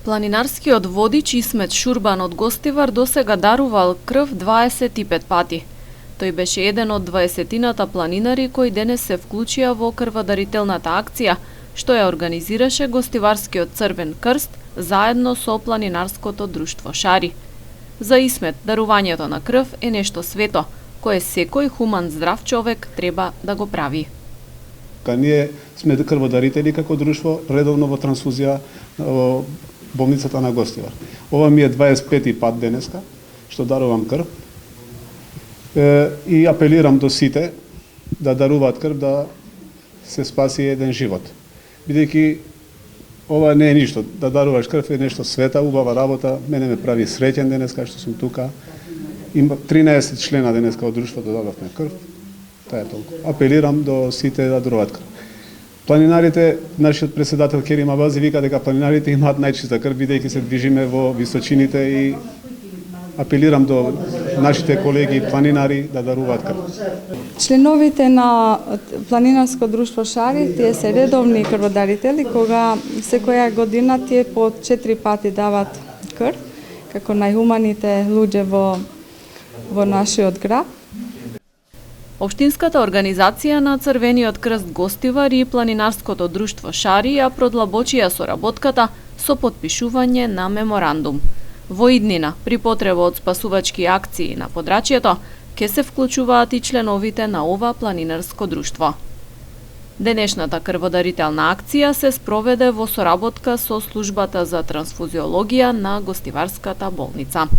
Планинарскиот водич Исмет Шурбан од Гостивар досега дарувал крв 25 пати. Тој беше еден од 20-тината планинари кои денес се вклучија во крводарителната акција, што ја организираше Гостиварскиот Црвен крст заедно со Планинарското друштво Шари. За Исмет, дарувањето на крв е нешто свето, кое секој хуман здрав човек треба да го прави. Ние сме крводарители како друштво, редовно во трансфузија во болницата на Гостивар. Ова ми е 25-ти пат денеска што дарувам крв. И апелирам до сите да даруваат крв да се спаси еден живот. Бидејќи ова не е ништо, да даруваш крв е нешто света, убава работа, мене ме прави среќен денеска што сум тука. Има 13 члена денеска од друштвото дадовме крв. Тоа е толку. Апелирам до сите да даруваат крв. Планинарите, нашиот председател Керим Абази вика дека планинарите имаат најчиста крв бидејќи се движиме во височините и апелирам до нашите колеги планинари да даруваат крв. Членовите на Планинарско друштво Шари, тие се редовни крводарители, кога секоја година тие по 4 пати дават крв, како најхуманите луѓе во нашиот град. Општинската организација на Црвениот крст Гостивар и Планинарското друштво Шари ја продлабочија соработката со потпишување на меморандум. Во иднина, при потреба од спасувачки акции на подрачјето, ќе се вклучуваат и членовите на ова планинарско друштво. Денешната крводарителна акција се спроведе во соработка со службата за трансфузиологија на Гостиварската болница.